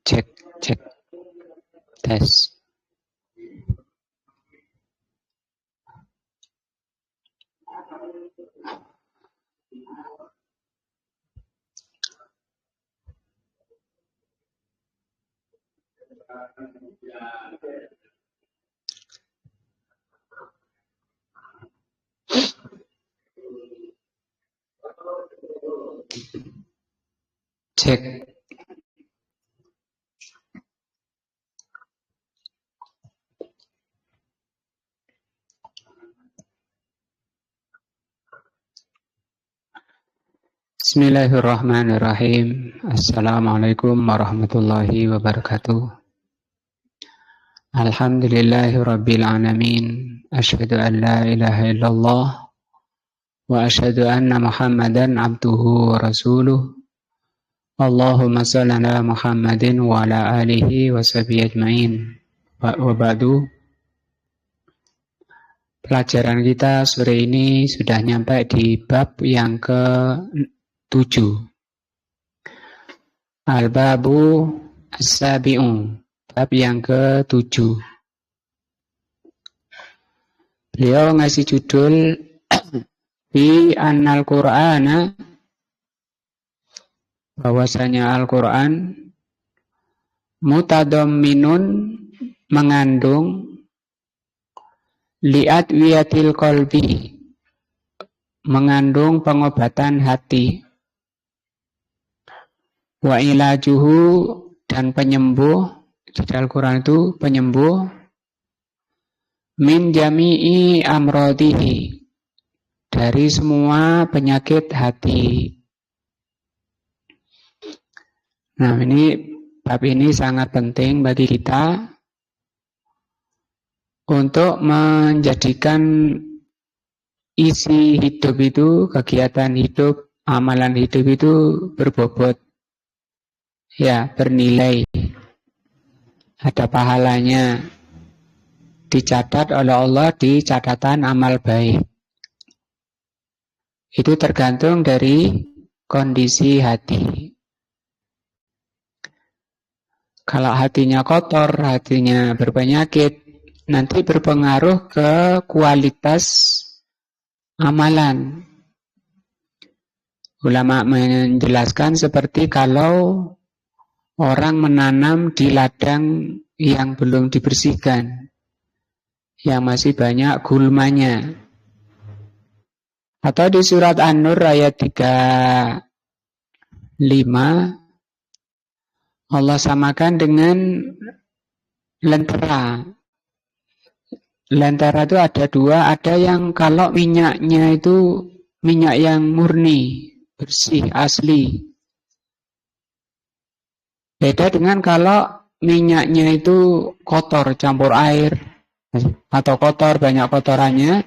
Cek, cek, tes. Cek. Bismillahirrahmanirrahim. Assalamualaikum warahmatullahi wabarakatuh. Alhamdulillahirabbil alamin. Asyhadu an la ilaha illallah wa asyhadu anna Muhammadan abduhu wa rasuluh. Allahumma shalli ala Muhammadin wa ala alihi wa sahbihi ajmain. Wa ba'du. Pelajaran kita sore ini sudah nyampe di bab yang ke-7. Al-babu as-sabi'u, bab yang ke-7. Beliau ngasih judul fi annal Qur'ana, bahwasanya Al-Qur'an mutadamminun, mengandung li'adwiyatil qalbi, mengandung pengobatan hati, wa ilajuhu, dan penyembuh. Jadi Al-Quran itu penyembuh min jami'i amrodihi, dari semua penyakit hati. Nah, bab ini sangat penting bagi kita untuk menjadikan isi hidup itu, kegiatan hidup, amalan hidup itu berbobot, ya, bernilai, ada pahalanya, dicatat oleh Allah di catatan amal baik. Itu tergantung dari kondisi hati. Kalau hatinya kotor, hatinya berpenyakit, nanti berpengaruh ke kualitas amalan. Ulama menjelaskan seperti kalau orang menanam di ladang yang belum dibersihkan, yang masih banyak gulmanya. Atau di surat An-Nur ayat 35, Allah samakan dengan lentera. Lentera itu ada dua, ada yang kalau minyaknya itu minyak yang murni, bersih, asli. Beda dengan kalau minyaknya itu kotor, campur air, atau kotor, banyak kotorannya,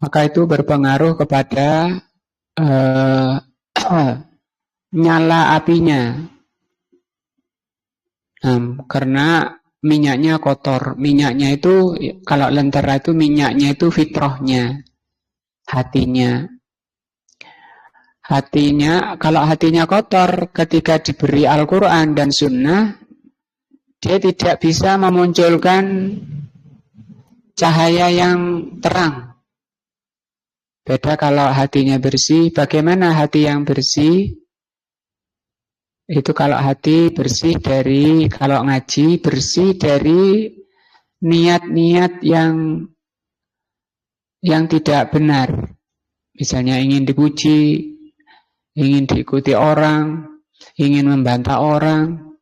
maka itu berpengaruh kepada nyala apinya. Karena minyaknya kotor. Minyaknya itu, kalau lentera itu minyaknya itu fitrahnya, hatinya. Hatinya, kalau hatinya kotor, ketika diberi Al-Quran dan Sunnah, dia tidak bisa memunculkan cahaya yang terang. Beda kalau hatinya bersih. Bagaimana hati yang bersih? Itu kalau hati bersih dari, kalau ngaji bersih dari niat-niat yang tidak benar. Misalnya ingin dipuji, ingin diikuti orang, ingin membantah orang,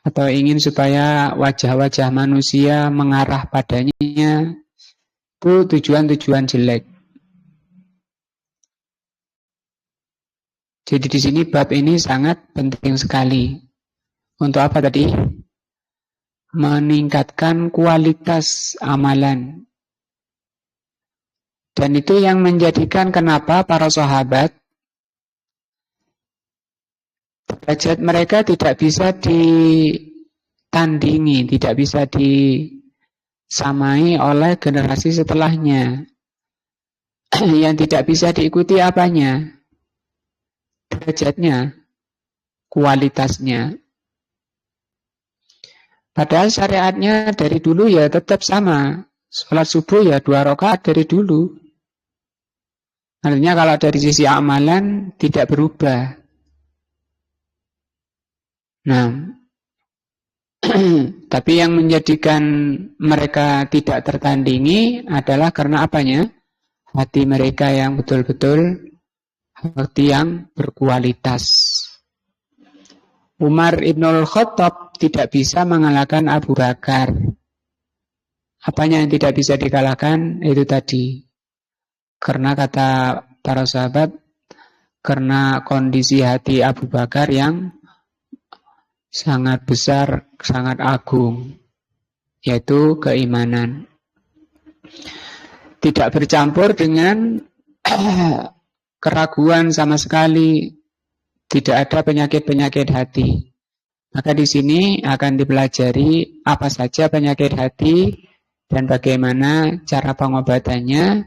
atau ingin supaya wajah-wajah manusia mengarah padanya, itu tujuan-tujuan jelek. Jadi di sini bab ini sangat penting sekali. Untuk apa tadi? Meningkatkan kualitas amalan. Dan itu yang menjadikan kenapa para sahabat derajat mereka tidak bisa ditandingi, tidak bisa disamai oleh generasi setelahnya. Yang tidak bisa diikuti apanya? Derajatnya, kualitasnya. Padahal syariatnya dari dulu ya tetap sama. Sholat subuh ya 2 rakaat dari dulu. Artinya kalau dari sisi amalan tidak berubah. Nah, tapi yang menjadikan mereka tidak tertandingi adalah karena apanya? Hati mereka yang betul-betul hati yang berkualitas. Umar Ibnul Khattab tidak bisa mengalahkan Abu Bakar. Apanya yang tidak bisa dikalahkan? Itu tadi. Karena kata para sahabat, karena kondisi hati Abu Bakar yang sangat besar, sangat agung, yaitu keimanan. Tidak bercampur dengan keraguan sama sekali. Tidak ada penyakit-penyakit hati. Maka di sini akan dipelajari apa saja penyakit hati dan bagaimana cara pengobatannya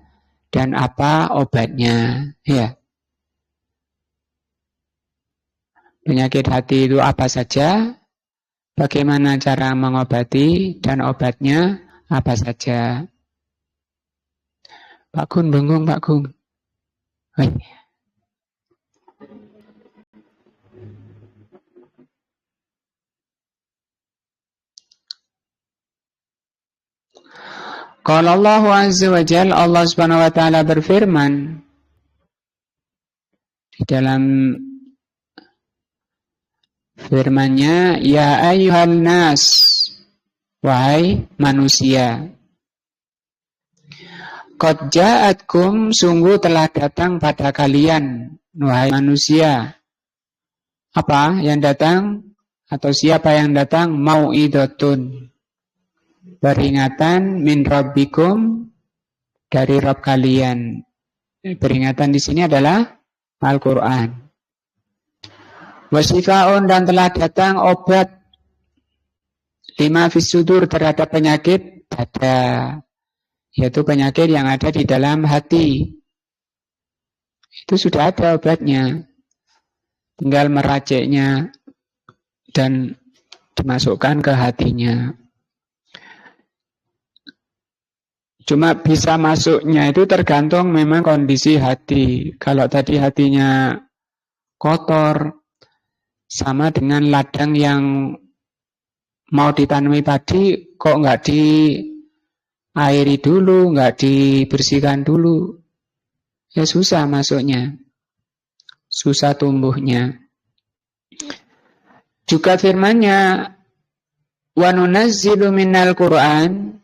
dan apa obatnya. Ya. Penyakit hati itu apa saja, bagaimana cara mengobati dan obatnya apa saja. Pak Gun, bengong Pak Gun. Hai. Qala Allah Azza wa Jalla, Allah Subhanahu wa taala berfirman di dalam firman-Nya, ya ayyuhan nas, wahai manusia, qad ja'atkum, sungguh telah datang pada kalian, wahai manusia. Apa yang datang atau siapa yang datang? Mau'idatun, peringatan min rabbikum, dari Rabb kalian. Peringatan di sini adalah Al-Qur'an. Wasifaun, dan telah datang obat lima fis sudur, terhadap penyakit dada, yaitu penyakit yang ada di dalam hati. Itu sudah ada obatnya. Tinggal meraciknya dan dimasukkan ke hatinya. Cuma bisa masuknya itu tergantung memang kondisi hati. Kalau tadi hatinya kotor, sama dengan ladang yang mau ditanami padi, kok nggak diairi dulu, nggak dibersihkan dulu, ya susah masuknya, susah tumbuhnya. Juga firman-Nya, wa nunazzilu minal Qur'an,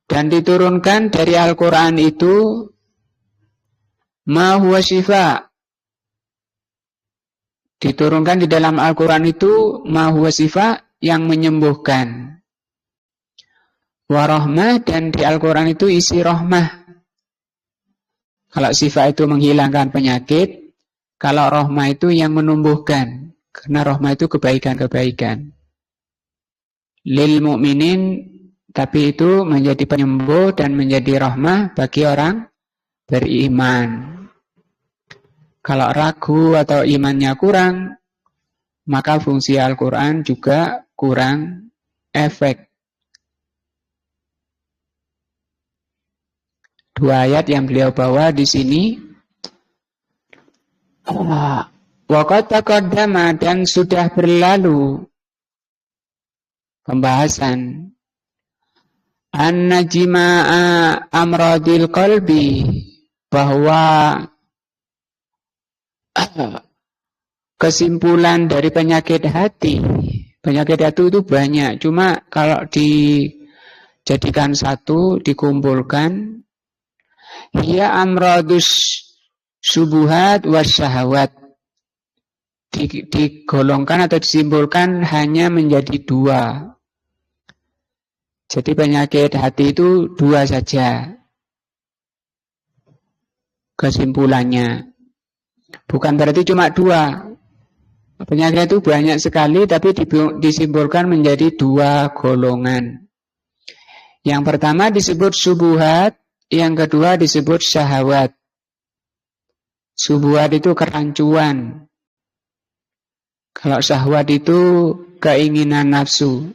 dan diturunkan dari Al-Quran itu ma huwa syifa, diturunkan di dalam Al-Quran itu ma huwa syifa, yang menyembuhkan, wa rahmah, dan di Al-Quran itu isi rahmah. Kalau syifa itu menghilangkan penyakit, kalau rahmah itu yang menumbuhkan, karena rahmah itu kebaikan-kebaikan. Lil mu'minin, tapi itu menjadi penyembuh dan menjadi rahmah bagi orang beriman. Kalau ragu atau imannya kurang, maka fungsi Al-Quran juga kurang efek. Dua ayat yang beliau bawa di sini. Wa qad taqaddama, dan sudah berlalu pembahasan an-najma'a amradil qalbi, bahwa kesimpulan dari penyakit hati itu banyak. Cuma kalau dijadikan satu, dikumpulkan, hiya amradus subuhat wasyahawat, digolongkan atau disimpulkan hanya menjadi dua. Jadi penyakit hati itu dua saja kesimpulannya. Bukan berarti cuma dua. Penyakit itu banyak sekali, tapi disimpulkan menjadi dua golongan. Yang pertama disebut subuhat, yang kedua disebut syahwat. Subuhat itu kerancuan. Kalau syahwat itu keinginan nafsu.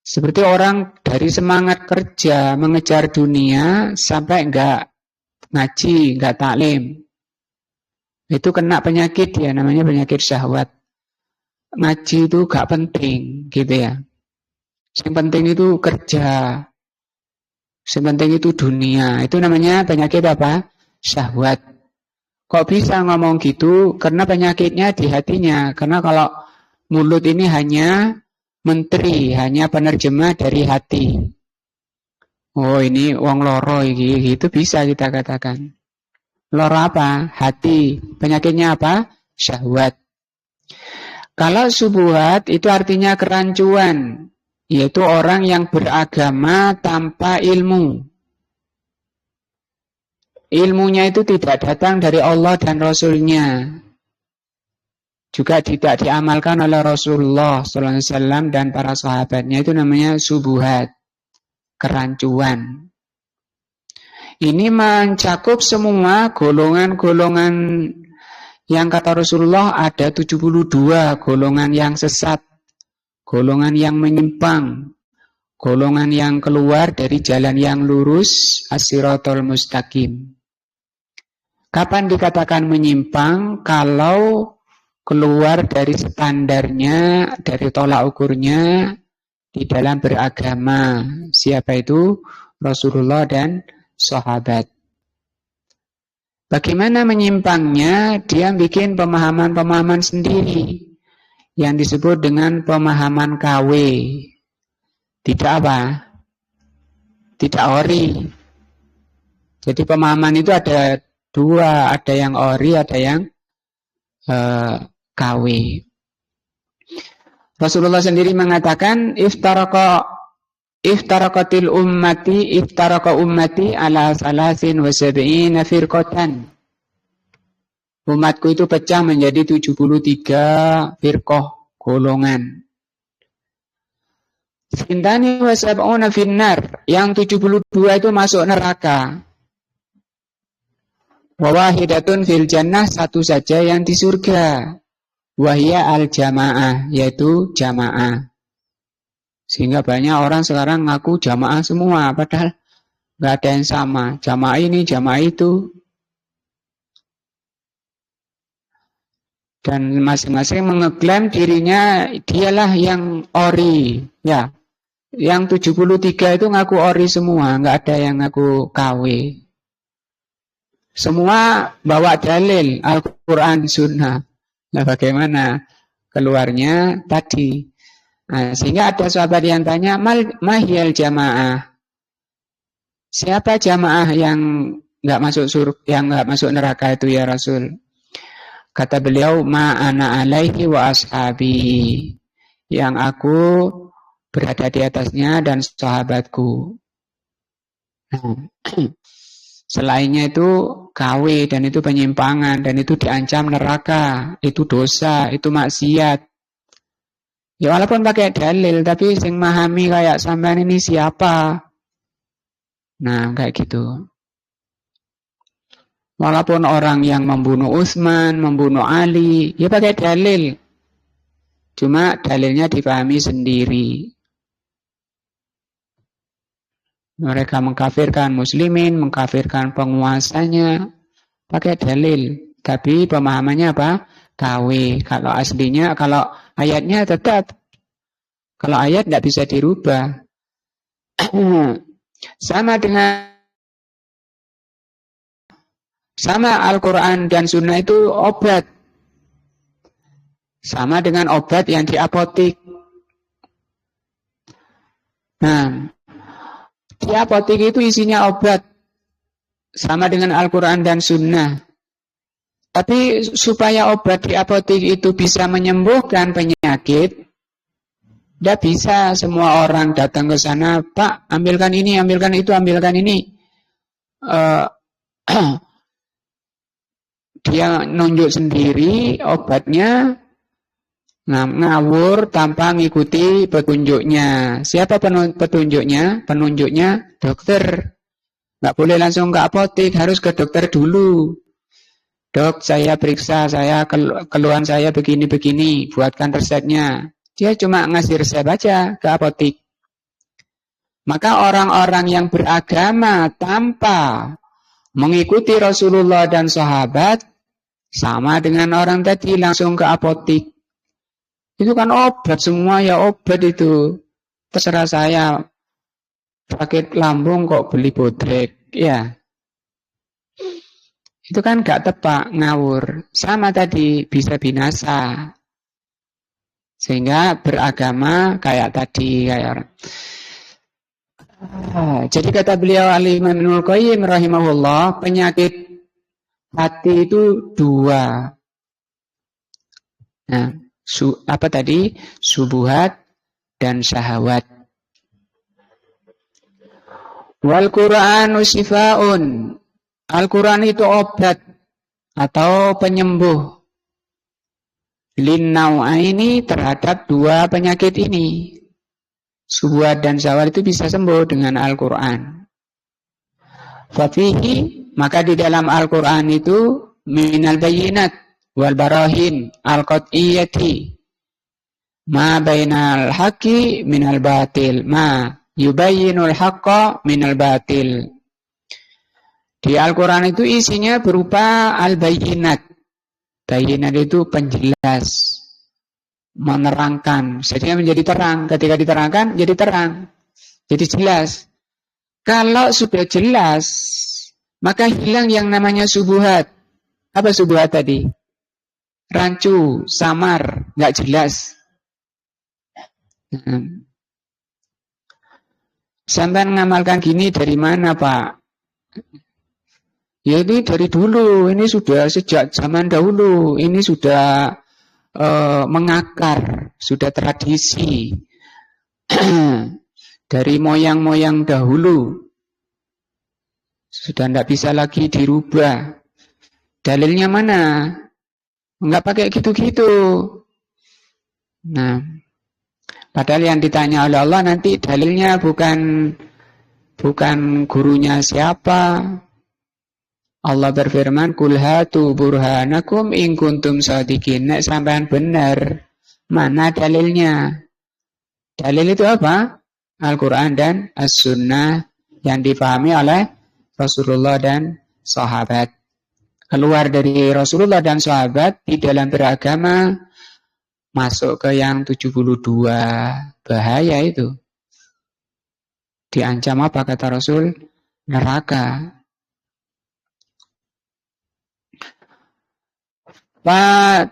Seperti orang dari semangat kerja mengejar dunia sampai enggak ngaji, enggak taklim. Itu kena penyakit ya, namanya penyakit syahwat. Ngaji itu enggak penting gitu ya. Yang penting itu kerja. Yang penting itu dunia. Itu namanya penyakit apa? Syahwat. Kok bisa ngomong gitu? Karena penyakitnya di hatinya. Karena kalau mulut ini hanya menteri, hanya penerjemah dari hati. Oh ini wong loro gitu bisa kita katakan. Loro apa? Hati. Penyakitnya apa? Syahwat. Kalau syubhat itu artinya kerancuan, yaitu orang yang beragama tanpa ilmu. Ilmunya itu tidak datang dari Allah dan Rasul-Nya. Juga tidak diamalkan oleh Rasulullah SAW dan para sahabatnya. Itu namanya syubhat, kerancuan. Ini mencakup semua golongan-golongan yang kata Rasulullah ada 72 golongan yang sesat, golongan yang menyimpang, golongan yang keluar dari jalan yang lurus, as-siratal mustaqim. Kapan dikatakan menyimpang? Kalau keluar dari standarnya, dari tolak ukurnya di dalam beragama. Siapa itu? Rasulullah dan sahabat. Bagaimana menyimpangnya? Dia bikin pemahaman-pemahaman sendiri yang disebut dengan pemahaman KW. Tidak apa? Tidak ori. Jadi pemahaman itu ada dua, ada yang ori, ada yang KW. Rasulullah sendiri mengatakan iftaraka ummati ala salasin wa sab'ina firqatan. Umatku itu pecah menjadi 73 firqah, golongan. Sintani wa sab'una finnar, yang 72 itu masuk neraka. Wa wahidatun fil jannah, satu saja yang di surga. Wahia al-jamaah, yaitu jamaah. Sehingga banyak orang sekarang ngaku jamaah semua, padahal nggak ada yang sama. Jamaah ini, jamaah itu. Dan masing-masing mengeklaim dirinya dialah yang ori. Ya, yang 73 itu ngaku ori semua, nggak ada yang ngaku KW. Semua bawa dalil Al-Quran, Sunnah. Nah bagaimana keluarnya tadi? Nah, sehingga ada sahabat yang tanya, mahiyal jamaah? Siapa jamaah yang nggak masuk surga, yang nggak masuk neraka itu ya Rasul? Kata beliau, ma ana alaihi wa ashabi, yang aku berada di atasnya dan sahabatku. Selainnya itu KW dan itu penyimpangan dan itu diancam neraka, itu dosa, itu maksiat. Ya walaupun pakai dalil, tapi sing memahami kayak sampean ini siapa? Nah, kayak gitu. Walaupun orang yang membunuh Utsman, membunuh Ali, ya pakai dalil. Cuma dalilnya dipahami sendiri. Mereka mengkafirkan muslimin, mengkafirkan penguasanya, pakai dalil. Tapi pemahamannya apa? KW. Kalau aslinya, kalau ayatnya tetap. Kalau ayat tidak bisa dirubah. Sama Al-Quran dan Sunnah itu obat. Sama dengan obat yang di apotik. Nah, di apotik itu isinya obat. Sama dengan Al-Quran dan Sunnah. Tapi supaya obat di apotik itu bisa menyembuhkan penyakit, tidak bisa semua orang datang ke sana, Pak, ambilkan ini, ambilkan itu, ambilkan ini. Dia nunjuk sendiri obatnya, ngawur tanpa mengikuti petunjuknya. Siapa petunjuknya? Penunjuknya dokter. Nggak boleh langsung ke apotik, harus ke dokter dulu. Dok, saya periksa, keluhan saya begini-begini, buatkan resepnya. Dia cuma ngasih resep aja ke apotik. Maka orang-orang yang beragama tanpa mengikuti Rasulullah dan sahabat, sama dengan orang tadi langsung ke apotik. Itu kan obat, semua ya obat itu. Terserah saya, sakit lambung kok beli bodrek, ya. Itu kan gak tepat, ngawur. Sama tadi, bisa binasa. Sehingga beragama kayak tadi, kayak orang. Jadi kata beliau Al-Imam Ibnul Qayyim rahimahullah, penyakit hati itu dua. Nah, apa tadi? Subuhat dan syahwat. Wal Qur'anu shifaun. Al-Quran itu obat atau penyembuh linnau'aini terhadap dua penyakit ini. Subuhat dan syahwat itu bisa sembuh dengan Al-Quran. Fafihi, maka di dalam Al-Quran itu minal bayinat wal barahin al-qat'iyyati ma bainal haqqi minal batil ma yubayyinul haqqa minal batil. Di Al-Quran itu isinya berupa al-bayinat. Bayinat itu penjelas, menerangkan, sehingga menjadi terang. Ketika diterangkan, jadi terang, jadi jelas. Kalau sudah jelas, maka hilang yang namanya subuhat. Apa subuhat tadi? Rancu, samar, nggak jelas. Sampai ngamalkan gini dari mana, Pak? Ya ini dari dulu, ini sudah sejak zaman dahulu, ini sudah mengakar, sudah tradisi dari moyang-moyang dahulu, sudah tidak bisa lagi dirubah. Dalilnya mana? Enggak pakai gitu-gitu. Nah, padahal yang ditanya oleh Allah nanti dalilnya bukan gurunya siapa. Allah berfirman, "Qul hatu burhanakum in kuntum shadiqin." Nek sampean benar, mana dalilnya? Dalil itu apa? Al-Quran dan As-Sunnah yang dipahami oleh Rasulullah dan sahabat. Keluar dari Rasulullah dan sahabat di dalam beragama masuk ke yang 72. Bahaya itu. Diancam apa kata Rasul? Neraka.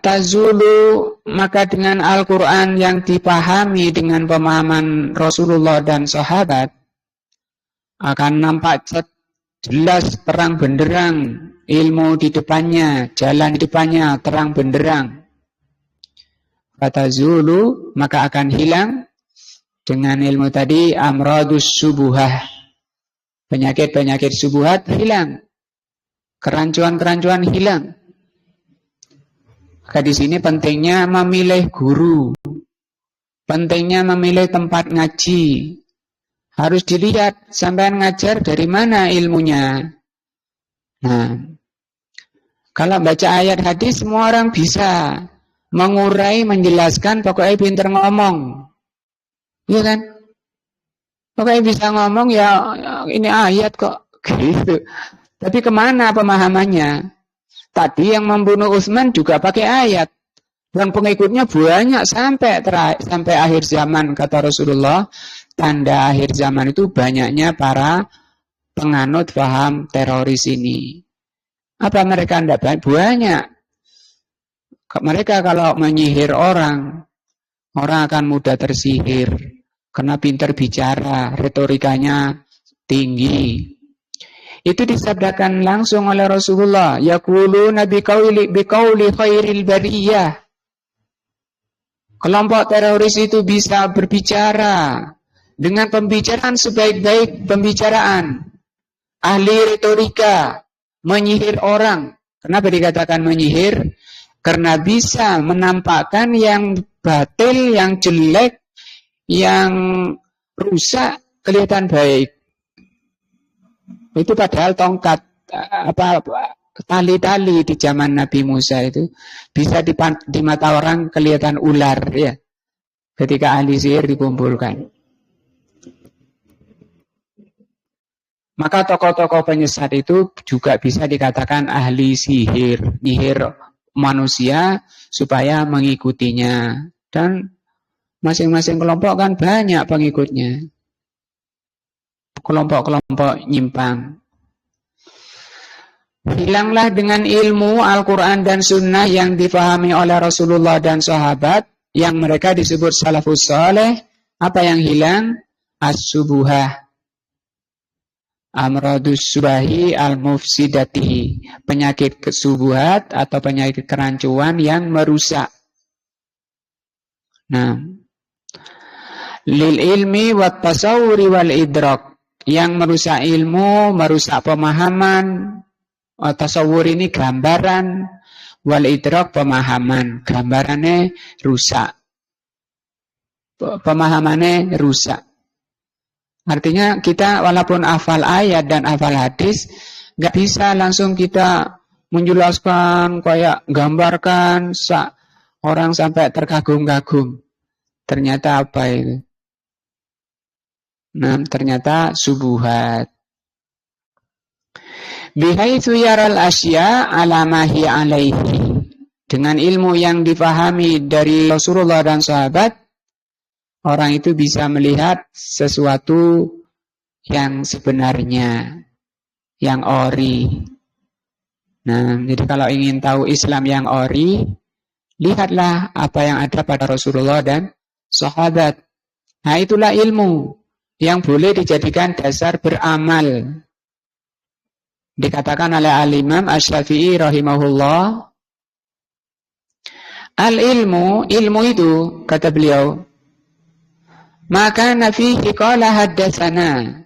Tazulu, maka dengan Al-Quran yang dipahami dengan pemahaman Rasulullah dan sahabat akan nampak jelas terang benderang, ilmu di depannya, jalan di depannya terang benderang. Tazulu, maka akan hilang dengan ilmu tadi amradus subuhah, penyakit-penyakit subuhat hilang, kerancuan-kerancuan hilang. Maka di sini pentingnya memilih guru, pentingnya memilih tempat ngaji. Harus dilihat sampean ngajar dari mana ilmunya. Nah, kalau baca ayat hadis semua orang bisa mengurai, menjelaskan, pokoknya pinter ngomong, iya kan? Pokoknya bisa ngomong ya ini ayat kok, gitu. Tapi kemana pemahamannya? Tadi yang membunuh Utsman juga pakai ayat. Dan pengikutnya banyak sampai akhir zaman, kata Rasulullah. Tanda akhir zaman itu banyaknya para penganut paham teroris ini. Apa mereka tidak banyak? Mereka kalau menyihir orang akan mudah tersihir. Karena pintar bicara, retorikanya tinggi. Itu disabdakan langsung oleh Rasulullah, yaquluna biqauli khairil bariyah. Kelompok teroris itu bisa berbicara dengan pembicaraan sebaik-baik pembicaraan. Ahli retorika, menyihir orang. Kenapa dikatakan menyihir? Karena bisa menampakkan yang batil, yang jelek, yang rusak kelihatan baik. Itu padahal tongkat tali-tali di zaman Nabi Musa itu bisa di mata orang kelihatan ular ya. Ketika ahli sihir dikumpulkan. Maka tokoh-tokoh penyesat itu juga bisa dikatakan ahli sihir, nyihir manusia supaya mengikutinya. Dan masing-masing kelompok kan banyak pengikutnya. Kelompok-kelompok nyimpang. Hilanglah dengan ilmu Al-Quran dan Sunnah yang difahami oleh Rasulullah dan sahabat, yang mereka disebut salafus saleh. Apa yang hilang? As-subuhah. Amradus subahi al-mufsidati, penyakit kesubuhat atau penyakit kerancuan yang merusak. Nah, lil ilmi wat tasawuri wal idrak, yang merusak ilmu, merusak pemahaman. Tasawur ini gambaran, wal idrak pemahaman, gambarannya rusak, pemahamannya rusak. Artinya kita walaupun hafal ayat dan hafal hadis, nggak bisa langsung kita menjelaskan kayak gambarkan orang sampai terkagum-kagum. Ternyata apa itu? Nah, ternyata subuhat. Bihaitsu yaral asya ala ma hiya alaihi. Dengan ilmu yang difahami dari Rasulullah dan sahabat, orang itu bisa melihat sesuatu yang sebenarnya, yang ori. Nah, jadi kalau ingin tahu Islam yang ori, lihatlah apa yang ada pada Rasulullah dan sahabat. Nah, itulah ilmu yang boleh dijadikan dasar beramal. Dikatakan oleh Al-Imam Asy-Syafi'i rahimahullah, al-ilmu, ilmu itu, kata beliau, maka nafihi qala haddatsana.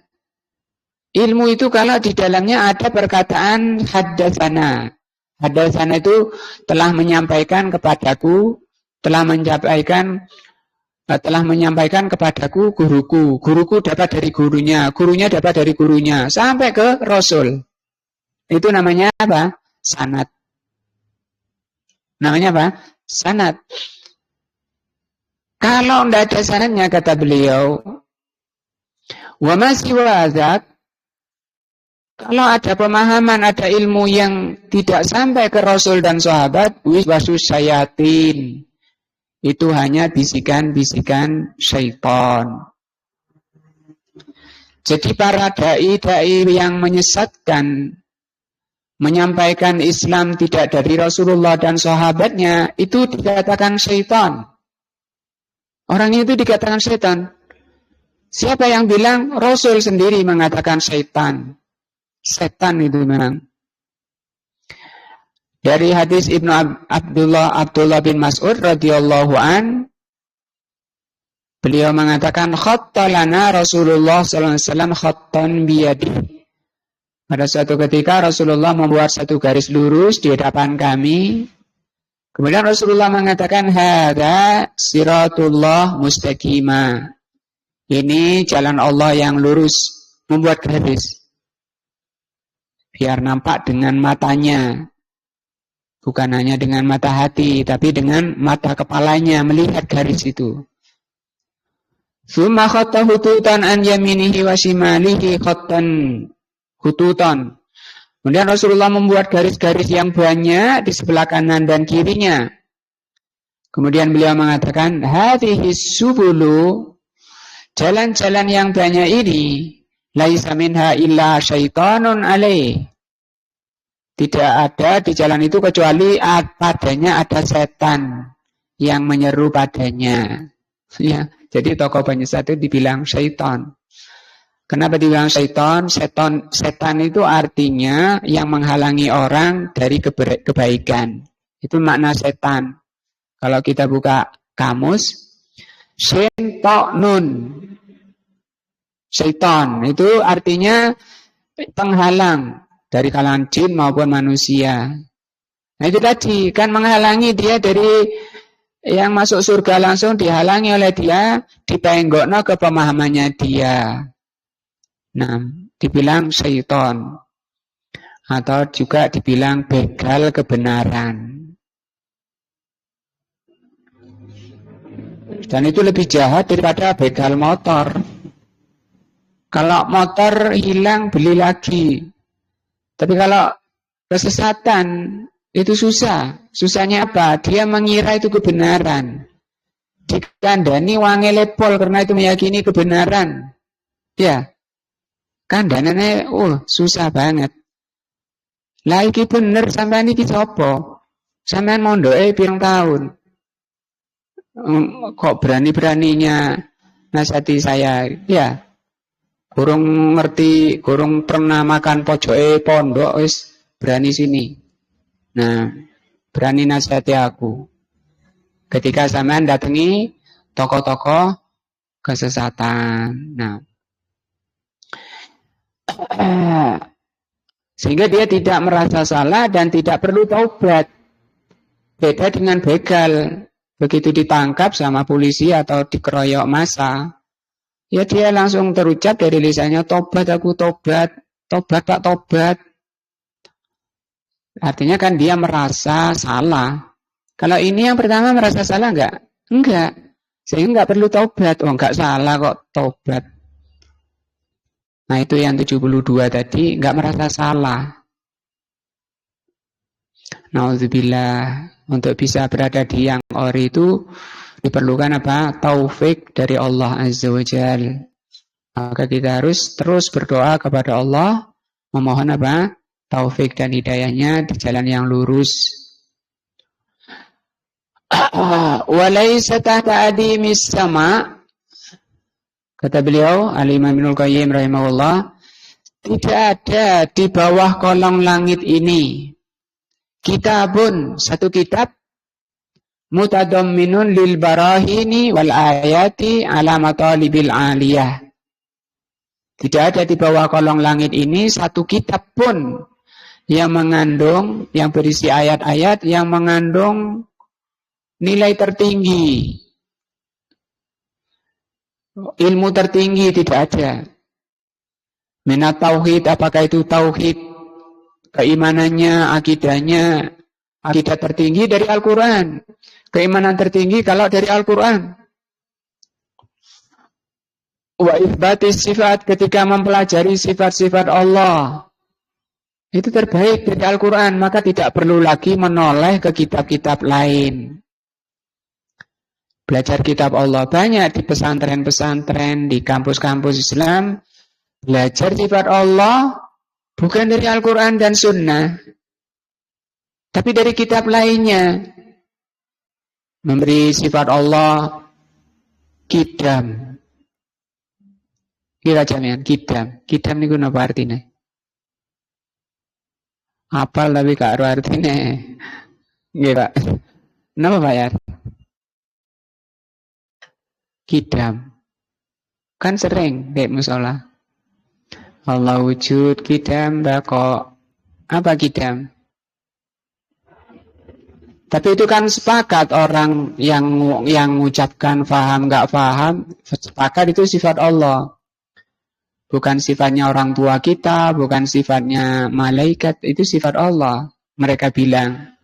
Ilmu itu kalau di dalamnya ada perkataan haddatsana. Haddatsana itu telah menyampaikan kepadaku, telah menyampaikan kepadaku guruku. Guruku dapat dari gurunya, gurunya dapat dari gurunya, sampai ke Rasul. Itu namanya apa? Sanad. Namanya apa? Sanad. Kalau tidak ada sanadnya, kata beliau, wa masih wazat, kalau ada pemahaman, ada ilmu yang tidak sampai ke Rasul dan sahabat, wiswasus syayatin, itu hanya bisikan-bisikan syaitan. Jadi para dai-dai yang menyesatkan, menyampaikan Islam tidak dari Rasulullah dan sahabatnya, itu dikatakan syaitan. Orang itu dikatakan setan. Siapa yang bilang? Rasul sendiri mengatakan setan. Setan itu memang. Dari hadis Ibnu Abdullah bin Mas'ud radhiyallahu an, beliau mengatakan khattalana Rasulullah sallallahu alaihi wasallam khattan biyadi. Pada suatu ketika Rasulullah membuat satu garis lurus di hadapan kami. Kemudian Rasulullah mengatakan, hada siratullah mustaqimah. Ini jalan Allah yang lurus, membuat garis. Biar nampak dengan matanya. Bukan hanya dengan mata hati, tapi dengan mata kepalanya melihat garis itu. Summa khatta hututan an yaminihi wa shimalihi khattan hututan. Kemudian Rasulullah membuat garis-garis yang banyak di sebelah kanan dan kirinya. Kemudian beliau mengatakan, hadhihi subulu, jalan-jalan yang banyak ini, laisa minha illa syaitanun alaih. Tidak ada di jalan itu kecuali padanya ada setan yang menyeru padanya. Ya, jadi tokoh penyesat itu dibilang syaitan. Kenapa dibilang syaitan? Setan itu artinya yang menghalangi orang dari kebaikan. Itu makna setan. Kalau kita buka kamus, shin to nun. Syaitan itu artinya penghalang dari kalangan jin maupun manusia. Nah itu tadi kan menghalangi dia dari yang masuk surga langsung, dihalangi oleh dia, dipenggokno ke pemahamannya dia. Nah, dibilang syaitan. atau juga dibilang begal kebenaran. Dan itu lebih jahat daripada begal motor. Kalau motor hilang, beli lagi. Tapi kalau kesesatan, itu susah. Susahnya apa? Dia mengira itu kebenaran. Dikandani wangi lepol karena itu meyakini kebenaran. Ya, kandanannya, susah banget. Lah iki bener sampean iki sapa? Sampean mondoke pirang tahun? Kok berani-beraninya nasihati saya? Ya, kurang ngerti, kurang pernah makan pojoke pondok wis berani sini. Nah, berani nasihati aku. Ketika sampean datangi tokoh-tokoh kesesatan. Nah, sehingga dia tidak merasa salah dan tidak perlu taubat. Beda dengan begal. Begitu ditangkap sama polisi atau dikeroyok massa, ya dia langsung terucap dari lisannya, tobat aku tobat, tobat Pak tobat. Artinya kan dia merasa salah. Kalau ini yang pertama merasa salah enggak? Enggak. Sehingga enggak perlu taubat. Enggak salah kok tobat. Nah itu yang 72 tadi, enggak merasa salah. Nauzubillah. Untuk bisa berada di yang ori itu diperlukan apa? Taufik dari Allah Azza wa Jal. Maka kita harus terus berdoa kepada Allah, memohon apa? Taufik dan hidayahnya di jalan yang lurus. Walaysa tahta adimis sama, kata beliau Al-Imam Ibnul Qayyim rahimahullah, tidak ada di bawah kolong langit ini kitabun, satu kitab, mutadamminun lil barahini wal ayati ala matalibil aliyah. Tidak ada di bawah kolong langit ini satu kitab pun yang mengandung, yang berisi ayat-ayat yang mengandung nilai tertinggi, ilmu tertinggi, tidak ada. Minat tauhid, apakah itu tauhid, keimanannya, akidahnya, akidah tertinggi dari Al-Quran. Keimanan tertinggi kalau dari Al-Quran. Wa itsbatis sifat, ketika mempelajari sifat-sifat Allah, itu terbaik dari Al-Quran. Maka tidak perlu lagi menoleh ke kitab-kitab lain. Belajar kitab Allah banyak di pesantren-pesantren, di kampus-kampus Islam. Belajar sifat Allah bukan dari Al-Quran dan Sunnah, tapi dari kitab lainnya. Memberi sifat Allah kidam. Kira jamian kidam. Kidam ini apa artinya? Apal tapi gak ada artinya. Nggih, Pak. Napa Pak ya? Kidam. Kan sering dek musola. Allah wujud, kidam, bako. Apa kidam? Tapi itu kan sepakat orang yang mengucapkan faham, nggak faham, sepakat itu sifat Allah. Bukan sifatnya orang tua kita, bukan sifatnya malaikat, itu sifat Allah. Mereka bilang.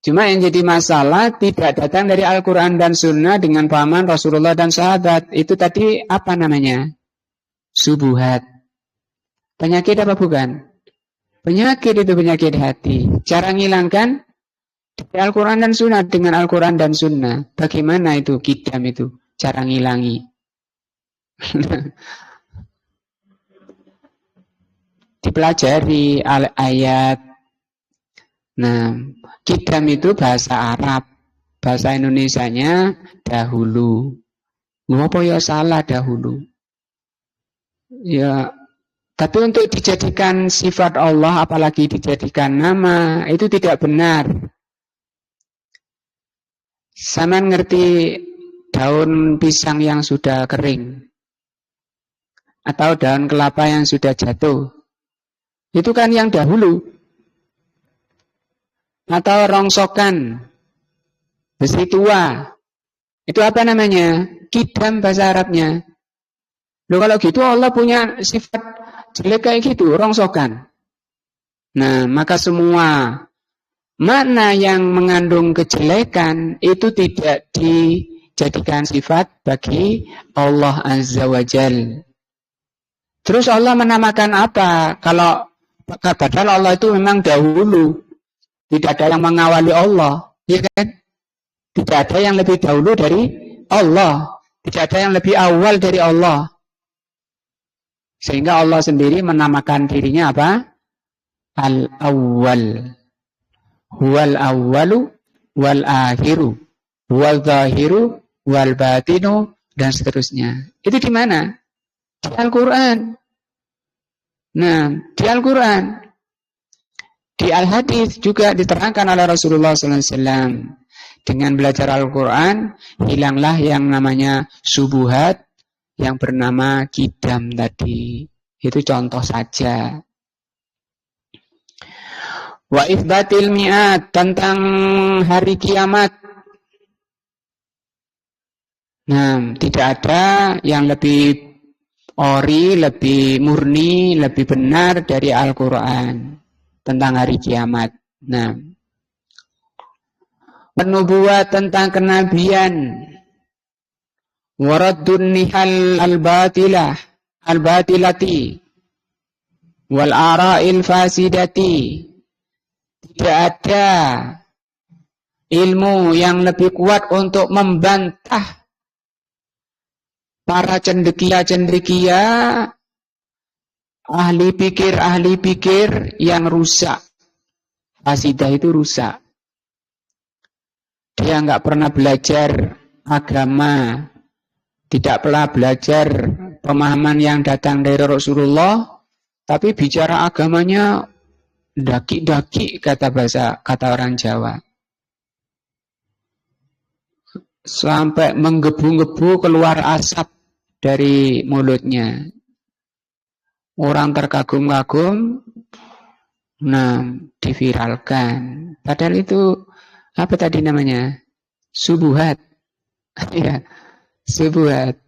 Cuma yang jadi masalah tidak datang dari Al-Quran dan Sunnah dengan pahaman Rasulullah dan sahabat. Itu tadi apa namanya? Subuhat. Penyakit apa bukan? Penyakit itu penyakit hati. Cara ngilangkan Al-Quran dan Sunnah dengan Al-Quran dan Sunnah. Bagaimana itu kidam itu? Cara ngilangi. Dipelajari ayat. Nah, kidam itu bahasa Arab. Bahasa Indonesianya dahulu. Apa ya salah dahulu? Ya, tapi untuk dijadikan sifat Allah, apalagi dijadikan nama, itu tidak benar. Sama ngerti daun pisang yang sudah kering, atau daun kelapa yang sudah jatuh, itu kan yang dahulu. Atau rongsokan, besi tua, itu apa namanya? Kidam bahasa Arabnya. Loh kalau gitu Allah punya sifat jelek kayak gitu, rongsokan. Nah, maka semua makna yang mengandung kejelekan itu tidak dijadikan sifat bagi Allah Azza wa Jal. Terus Allah menamakan apa? Kalau padahal Allah itu memang dahulu, tidak ada yang mengawali Allah, ya kan? Tidak ada yang lebih dahulu dari Allah, tidak ada yang lebih awal dari Allah. Sehingga Allah sendiri menamakan dirinya apa? Al-Awwal. Huwal awwalu wal akhiru wal zahiru wal batinu dan seterusnya. Itu di mana? Di Al-Qur'an. Nah, di Al-Qur'an. Di Al-Hadis juga diterangkan oleh Rasulullah SAW. Dengan belajar Al-Qur'an, hilanglah yang namanya subuhat yang bernama kidam tadi. Itu contoh saja. Wa itsbatil mi'ad, tentang hari kiamat. Nah, tidak ada yang lebih ori, lebih murni, lebih benar dari Al-Qur'an tentang hari kiamat. Nah, penubuat tentang kenabian. Waraddun nihal al-batilah, al-batilati wal ara'il fasidati. Tidak ada ilmu yang lebih kuat untuk membantah para cendekia-cendekia, ahli pikir yang rusak. Fasidah itu rusak. Dia nggak pernah belajar agama, tidak pernah belajar pemahaman yang datang dari Rasulullah, tapi bicara agamanya daki-daki, kata orang Jawa. Sampai menggebu-gebu keluar asap dari mulutnya. Orang terkagum-kagum, nah, diviralkan. Padahal itu apa tadi namanya? Subuhat. Ya, subuhat.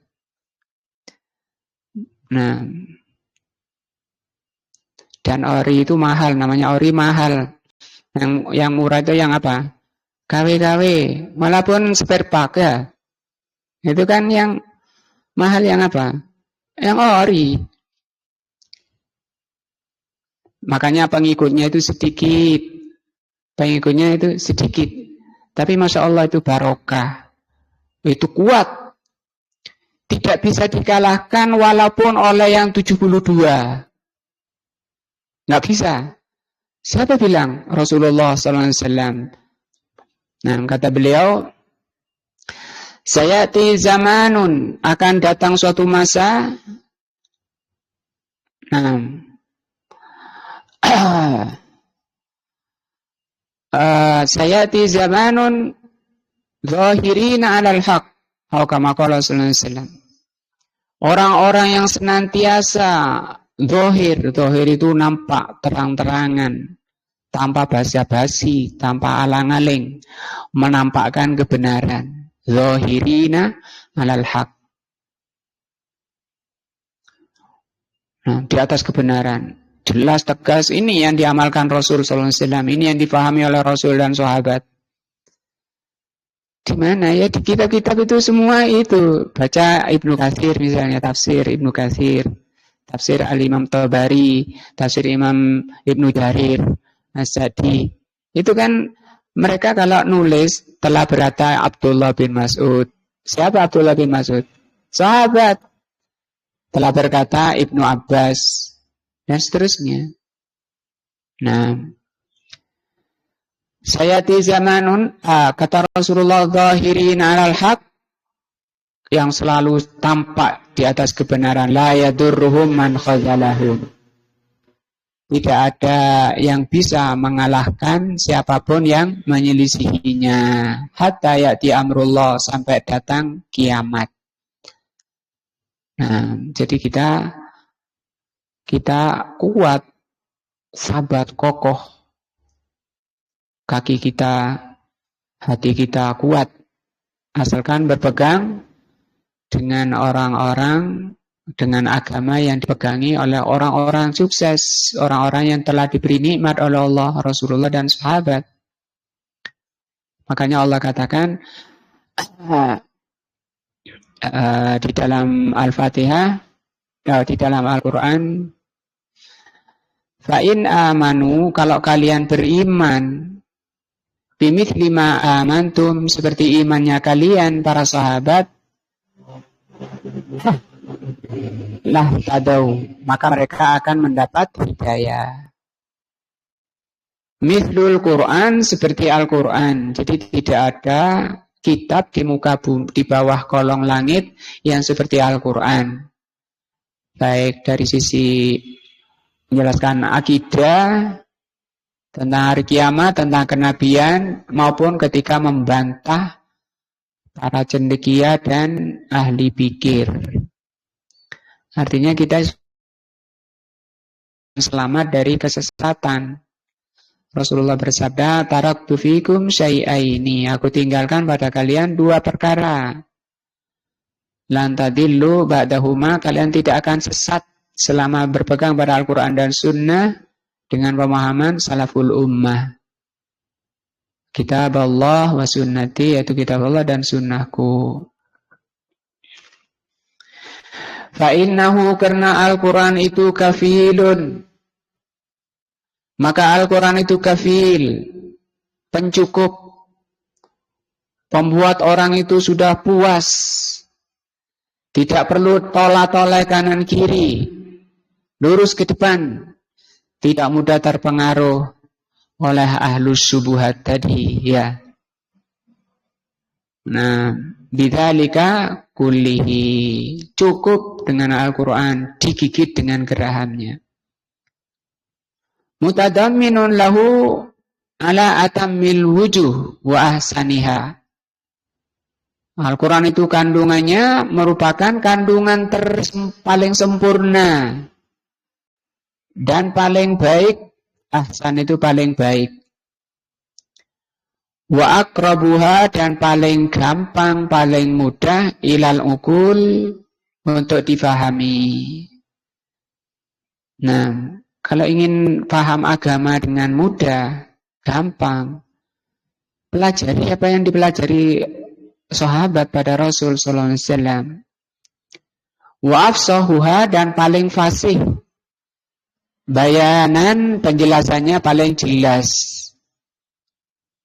Nah, dan ori itu mahal, namanya ori mahal. Yang murah itu yang apa? KW, walaupun spare part ya. Itu kan yang mahal yang apa? Yang ori. Makanya pengikutnya itu sedikit. Pengikutnya itu sedikit. Tapi Masya Allah itu barokah. Itu kuat. Tidak bisa dikalahkan walaupun oleh yang 72. Nggak bisa. Siapa bilang? Rasulullah SAW. Nah, kata beliau, sayati zamanun, akan datang suatu masa. Nah, sayati zamanun zahirina alal haq. Kama qala sallallahu alaihi wasallam. Orang-orang yang senantiasa zahir itu nampak terang-terangan, tanpa basa-basi, tanpa alang-aling, menampakkan kebenaran. Zahirina alal haq. Nah, di atas kebenaran. Jelas, tegas, ini yang diamalkan Rasul sallallahu alaihi wasallam, ini yang dipahami oleh Rasul dan sahabat. Di mana ya? Di kitab-kitab itu semua itu. Baca Ibnu Katsir misalnya, tafsir Ibnu Katsir, tafsir Al-Imam Tabari, tafsir Imam Ibnu Jarir As-Sa'di. Itu kan mereka kalau nulis telah berkata Abdullah bin Mas'ud. Siapa Abdullah bin Mas'ud? Sahabat. Telah berkata Ibnu Abbas dan seterusnya. Nah, sayati zamanun, kata Rasulullah, zahirin alal haq, yang selalu tampak di atas kebenaran, la yadurruhum man khazalahum. Tidak ada yang bisa mengalahkan siapapun yang menyelisihinya. Hatta ya'ti amrullah, sampai datang kiamat. Nah, jadi kita kuat, sabat, kokoh. Kaki kita, hati kita kuat. Asalkan berpegang dengan orang-orang dengan agama yang dipegangi oleh orang-orang sukses, orang-orang yang telah diberi nikmat oleh Allah, Rasulullah dan sahabat. Makanya Allah katakan di dalam Al-Fatihah, di dalam Al-Quran, fa'in amanu, kalau kalian beriman, bimithli ma amantum, seperti imannya kalian para sahabat, lah tadau, maka mereka akan mendapat hidayah. Mithlul Quran, seperti Al-Quran. Jadi tidak ada kitab di muka bumi, di bawah kolong langit yang seperti Al-Quran. Baik dari sisi menjelaskan akidah, tentang hari kiamat, tentang kenabian, maupun ketika membantah para cendekia dan ahli pikir. Artinya kita selamat dari kesesatan. Rasulullah bersabda, taraktu fikum syai'aini, aku tinggalkan pada kalian dua perkara. Lan tadillu ba'dahuma, kalian tidak akan sesat selama berpegang pada Al-Quran dan Sunnah dengan pemahaman salaful ummah. Kitab Allah wa sunnati, yaitu kitab Allah dan sunnahku. Fa'innahu, karena Al-Quran itu kafilun, maka Al-Quran itu kafil, pencukup, pembuat orang itu sudah puas, tidak perlu tolak-tolak kanan kiri, lurus ke depan, tidak mudah terpengaruh oleh ahlus subuhat tadi, ya. Nah, bidzalika kullihi, cukup dengan Al-Quran, digigit dengan gerahamnya. Mutadamminun lahu ala atammil wujuh wa ahsaniha. Al-Quran itu kandungannya merupakan kandungan paling sempurna dan paling baik. Ahsan itu paling baik. Wa akrabuha, dan paling gampang, paling mudah, ilal ukul, untuk difahami. Nah, kalau ingin paham agama dengan mudah, gampang, pelajari apa yang dipelajari sahabat pada Rasul sallallahu alaihi wasallam. Wa afsahuha, dan paling fasih, bayanan, penjelasannya paling jelas.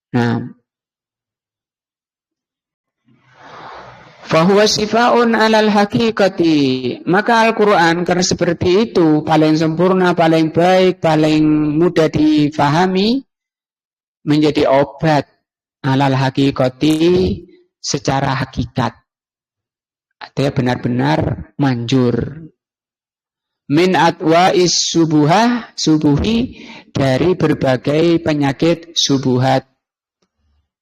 Nah, fahuwa sifaun alal haqiqati, maka Al-Quran karena seperti itu, paling sempurna, paling baik, paling mudah difahami, menjadi obat alal haqiqati, secara hakikat. Artinya benar-benar manjur. Min atwa'is subuhi, dari berbagai penyakit subuhat,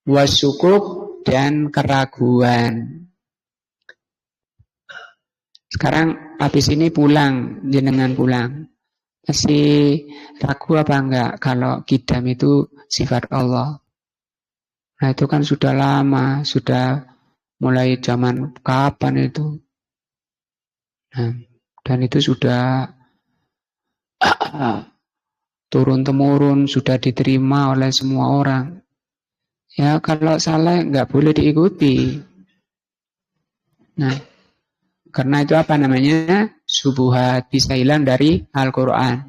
wasukuk, dan keraguan. Sekarang habis ini pulang, jenengan pulang, masih ragu apa enggak kalau kidam itu sifat Allah? Nah, itu kan sudah lama, sudah mulai zaman kapan itu? Nah, dan itu sudah turun-temurun, sudah diterima oleh semua orang. Ya, kalau salah nggak boleh diikuti. Nah, karena itu apa namanya? Subuhat, bisa hilang dari Al-Quran.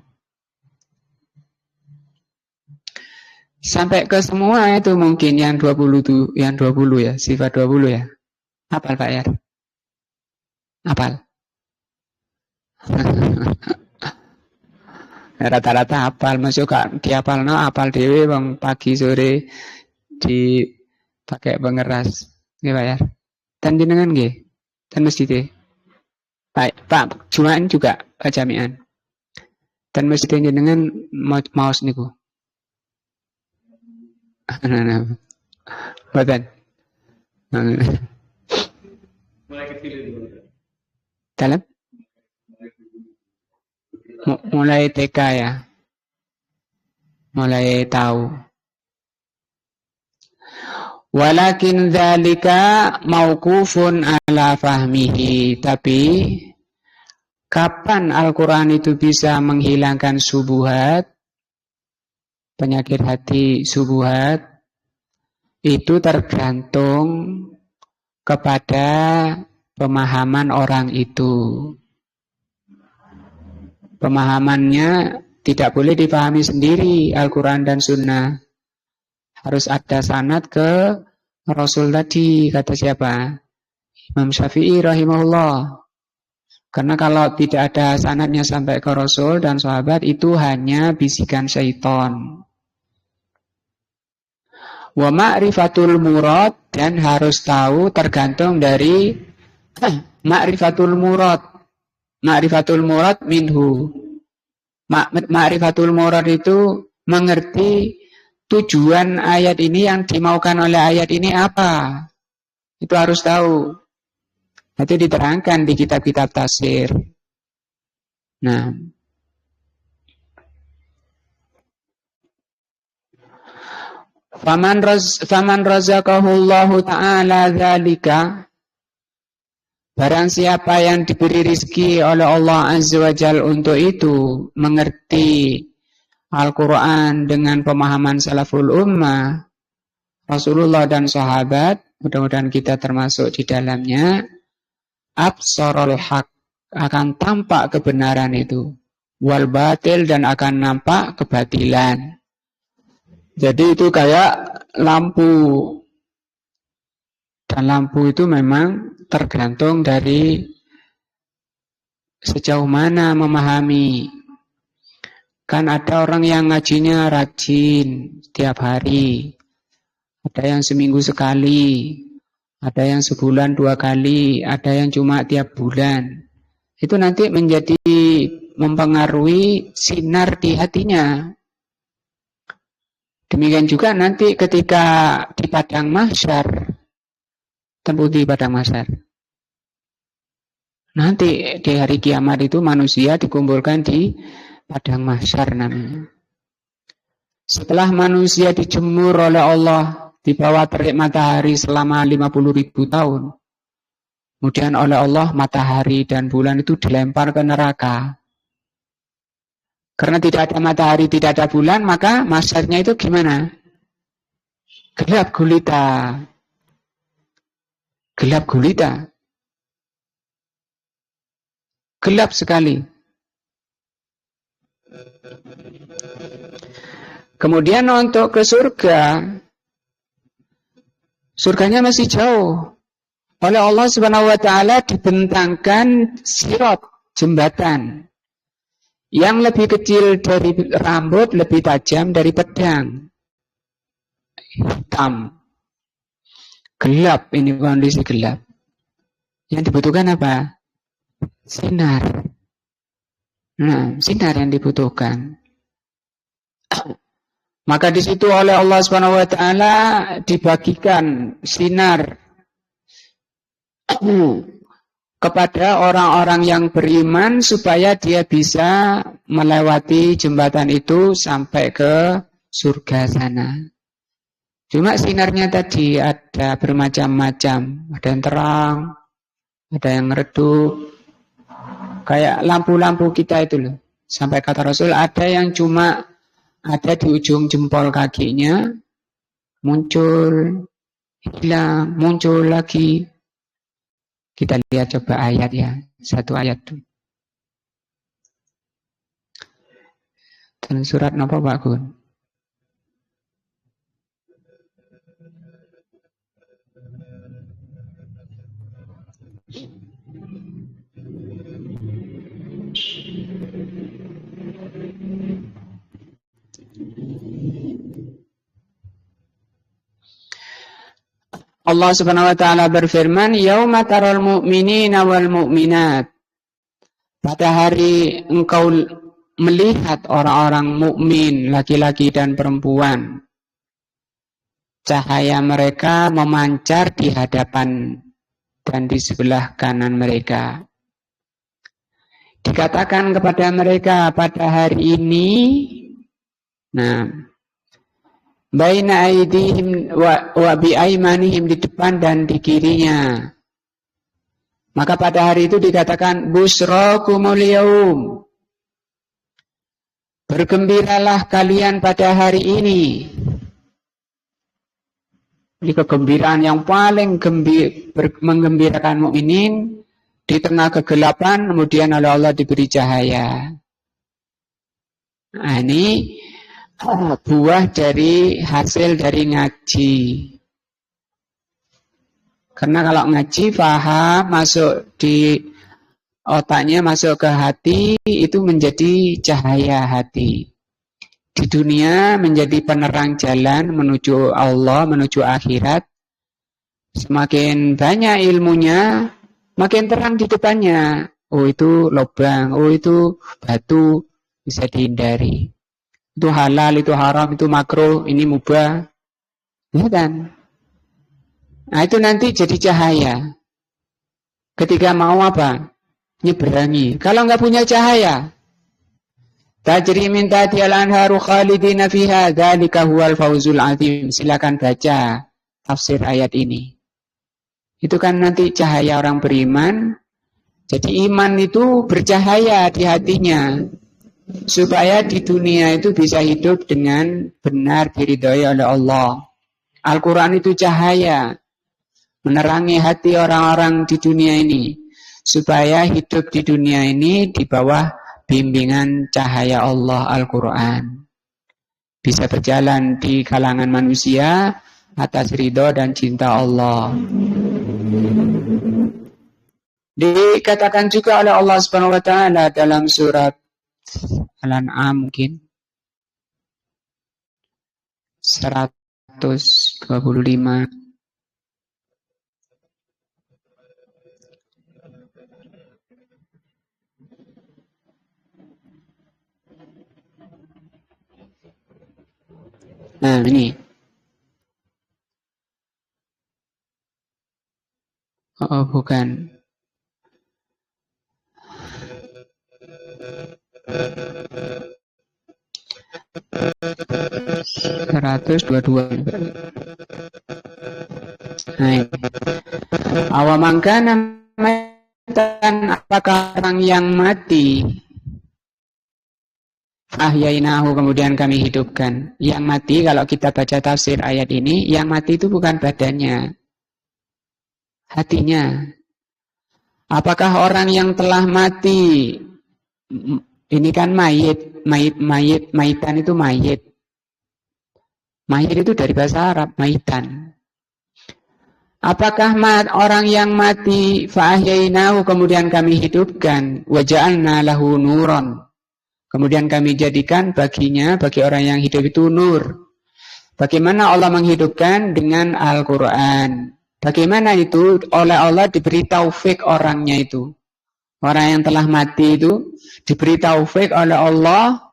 Sampai ke semua itu mungkin yang 20 itu, yang 20 ya, sifat 20 ya. Hafal Pak Yar? Hafal? Rata-rata hafal, masuk gak dihafal, no, hafal dewe bang, pagi sore dipakai pengeras, nggih Pak Yar? Dan jenengan nggih, dan masjid Pak Jumaan juga Pak Jami'an, dan masjid jenengan maos niku. Badan. Mulai kecil itu. Dalam? Mulai TK ya. Mulai tahu. Walakin dzalika mauqufun ala fahmihi, tapi Kapan Al-Quran itu bisa menghilangkan subuhat, penyakit hati subuhat, itu tergantung kepada pemahaman orang itu. Pemahamannya tidak boleh dipahami sendiri Al-Quran dan Sunnah. Harus ada sanad ke Rasul tadi, kata siapa? Imam Syafi'i rahimahullah. Karena kalau tidak ada sanadnya sampai ke Rasul dan sahabat, itu hanya bisikan syaitan. Wa ma'rifatul murad, dan harus tahu tergantung dari ma'rifatul murad. Ma'rifatul murad minhu. Ma'rifatul murad itu mengerti tujuan ayat ini, yang dimaukan oleh ayat ini apa. Itu harus tahu. Itu diterangkan di kitab-kitab tafsir. Nah, faman razaqahullahu ta'ala dzalika, barang siapa yang diberi rizki oleh Allah Azza wa Jalla untuk itu, mengerti Al-Quran dengan pemahaman salaful ummah, Rasulullah dan sahabat, mudah-mudahan kita termasuk di dalamnya, absarul haq, akan tampak kebenaran itu, wal batil, dan akan nampak kebatilan. Jadi itu kayak lampu, dan lampu itu memang tergantung dari sejauh mana memahami. Kan ada orang yang ngajinya rajin setiap hari, ada yang seminggu sekali, ada yang sebulan 2 kali, ada yang cuma tiap bulan. Itu nanti menjadi mempengaruhi sinar di hatinya. Demikian juga nanti ketika di padang mahsyar, di padang mahsyar. Nanti di hari kiamat itu manusia dikumpulkan di padang mahsyar namanya. Setelah manusia dijemur oleh Allah di bawah terik matahari selama 50.000 tahun, kemudian oleh Allah matahari dan bulan itu dilempar ke neraka. Karena tidak ada matahari, tidak ada bulan, maka mahsyarnya itu gimana? Gelap gulita. Gelap gulita. Gelap sekali. Kemudian untuk ke surga, surganya masih jauh. Oleh Allah Subhanahu wa taala dibentangkan sirat, jembatan, yang lebih kecil dari rambut, lebih tajam dari pedang. Hitam. Gelap, ini kondisi gelap. Yang dibutuhkan apa? Sinar. Nah, sinar yang dibutuhkan. Maka di situ oleh Allah Subhanahu wa taala dibagikan sinar kepada orang-orang yang beriman supaya dia bisa melewati jembatan itu sampai ke surga sana. Cuma sinarnya tadi ada bermacam-macam, ada yang terang, ada yang redup, kayak lampu-lampu kita itu loh. Sampai kata Rasul, ada yang cuma ada di ujung jempol kakinya, muncul, hilang, muncul lagi. Kita lihat coba ayat ya, satu ayat tuh. Dan surat apa Pak Gun? Allah Subhanahu wa taala berfirman, "Yauma taral mu'minina wal mu'minat." Pada hari engkau melihat orang-orang mukmin, laki-laki dan perempuan, cahaya mereka memancar di hadapan dan di sebelah kanan mereka. Dikatakan kepada mereka pada hari ini, baina aidihim wa bi aimanihim, di depan dan di kirinya. Maka pada hari itu dikatakan busrakumul yaum. Bergembiralah kalian pada hari ini. Ini kegembiraan yang paling menggembirakan mukminin di tengah kegelapan, kemudian oleh Allah diberi cahaya. Nah, ini buah dari hasil dari ngaji. Karena kalau ngaji paham, masuk di otaknya, masuk ke hati, itu menjadi cahaya hati. Di dunia menjadi penerang jalan menuju Allah, menuju akhirat. Semakin banyak ilmunya, makin terang di depannya. Oh itu lubang, oh itu batu, bisa dihindari. Itu halal, itu haram, itu makruh, ini mubah. Ya kan? Nah itu nanti jadi cahaya. Ketika mau apa? Nyeberangi. Kalau nggak punya cahaya, tajri min tahtihal anharu khalidina fiha dzalika huwal fawzul azim. Silakan baca tafsir ayat ini. Itu kan nanti cahaya orang beriman. Jadi iman itu bercahaya di hatinya. Supaya di dunia itu bisa hidup dengan benar diridhoi oleh Allah. Al-Quran itu cahaya. Menerangi hati orang-orang di dunia ini. Supaya hidup di dunia ini di bawah bimbingan cahaya Allah Al-Quran. Bisa berjalan di kalangan manusia atas ridho dan cinta Allah. Dikatakan juga oleh Allah Subhanahu wa taala dalam surat Al-An'am mungkin 125. Nah ini. Oh bukan. 122. Nah, awamangkana maitan, apakah orang yang mati? Ahyainahu, kemudian kami hidupkan. Yang mati, kalau kita baca tafsir ayat ini, yang mati itu bukan badannya, hatinya. Apakah orang yang telah mati, ini kan maitan itu mayit. Mayit itu dari bahasa Arab, maitan. Apakah orang yang mati fa'ahyainahu, kemudian kami hidupkan, waja'alna lahu nuron, kemudian kami jadikan baginya, bagi orang yang hidup itu nur. Bagaimana Allah menghidupkan? Dengan Al-Quran. Bagaimana itu? Oleh Allah diberi taufik orangnya itu. Orang yang telah mati itu diberi taufik oleh Allah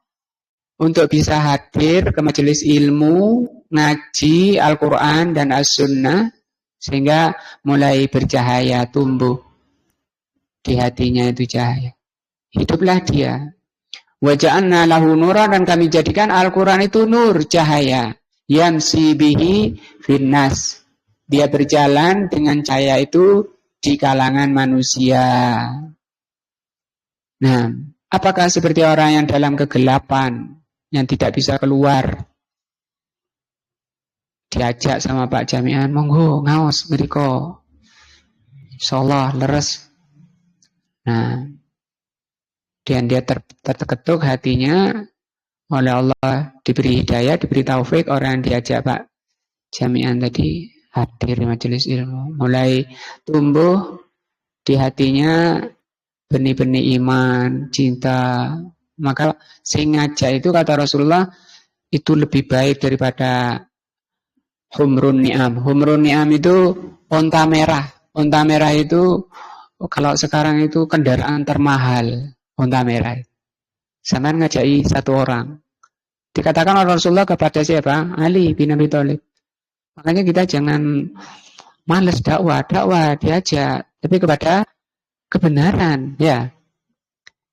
untuk bisa hadir ke majelis ilmu, ngaji Al-Quran dan As-Sunnah, sehingga mulai bercahaya, tumbuh di hatinya itu cahaya. Hiduplah dia. Waja'anna lahu nuran, dan kami jadikan Al-Quran itu nur, cahaya. Yamsi bihi finnas, dia berjalan dengan cahaya itu di kalangan manusia. Nah, apakah seperti orang yang dalam kegelapan, yang tidak bisa keluar, diajak sama Pak Jami'an, monggo ngaos ngriko, insyaallah leres. Nah, dan dia terketuk hatinya oleh Allah, diberi hidayah, diberi taufik, orang yang diajak Pak Jami'an tadi hadir di majelis ilmu, mulai tumbuh di hatinya benih-benih iman, cinta. Maka sing ngajak itu, kata Rasulullah, itu lebih baik daripada humrun ni'am. Humrun ni'am itu onta merah. Onta merah itu kalau sekarang itu kendaraan termahal, onta merah. Sampeyan ngajai satu orang. Dikatakan oleh Rasulullah kepada siapa? Ali bin Abi Thalib. Makanya kita jangan males dakwah diajak, tapi kepada kebenaran, ya.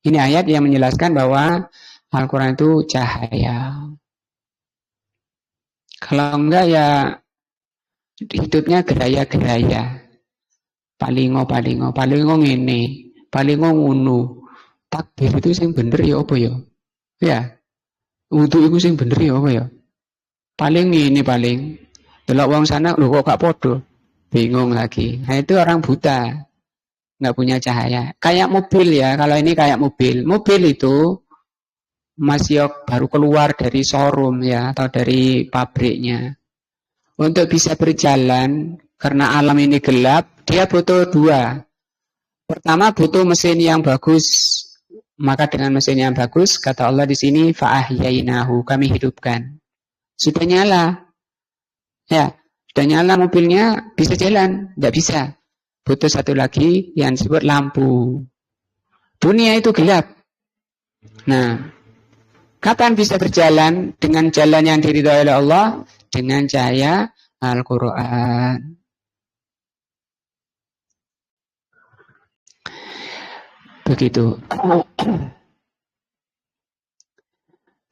Ini ayat yang menjelaskan bahwa Al-Quran itu cahaya. Kalau enggak ya hidupnya geraya-geraya. palingo ngene, palingo ngono. Takbir itu sing bener ya apa ya? Ya, wudu itu sing bener ya apa ya? Paling ini paling. Delok wong sana lho kok gak podo. Bingung lagi. Nah itu orang buta. Nggak punya cahaya. Kayak mobil ya, kalau ini kayak mobil. Mobil itu masih baru keluar dari showroom ya, atau dari pabriknya. Untuk bisa berjalan, karena alam ini gelap, dia butuh dua. Pertama butuh mesin yang bagus. Maka dengan mesin yang bagus, kata Allah di sini, fa'ahyainahu, kami hidupkan. Sudah nyala. Ya, sudah nyala mobilnya, bisa jalan. Tidak bisa. Butuh satu lagi yang disebut lampu. Dunia itu gelap. Nah, kapan bisa berjalan dengan jalan yang diridhoi oleh Allah? Dengan cahaya Al-Quran. Begitu.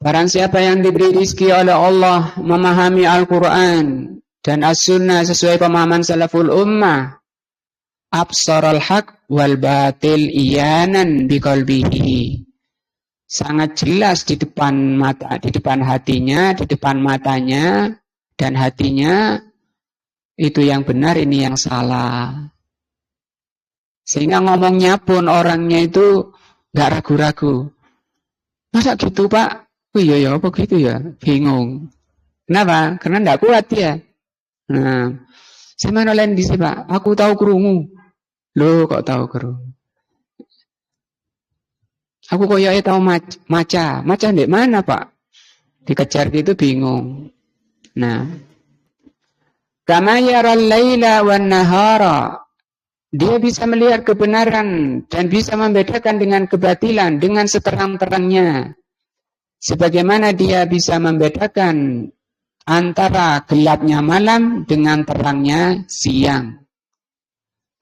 Barang siapa yang diberi rizki oleh Allah memahami Al-Quran dan As-Sunnah sesuai pemahaman salaful ummah, absaral haq wal batil iyanan biqalbihi. Sangat jelas di depan mata, di depan hatinya, di depan matanya dan hatinya, itu yang benar, ini yang salah. Sehingga ngomongnya pun orangnya itu nggak ragu-ragu. Masa gitu Pak? Oh iya ya, apa gitu ya? Bingung. Kenapa? Karena nggak kuat ya. Nah, sama nolain di sini Pak. Aku tahu kerungu. Loh, kok tahu kerungu? Aku koyoknya tahu maca. Maca di mana Pak? Dikejar gitu bingung. Nah, kama yaral laila wan nahara. Dia bisa melihat kebenaran dan bisa membedakan dengan kebatilan dengan seterang-terangnya. Sebagaimana dia bisa membedakan antara gelapnya malam dengan terangnya siang.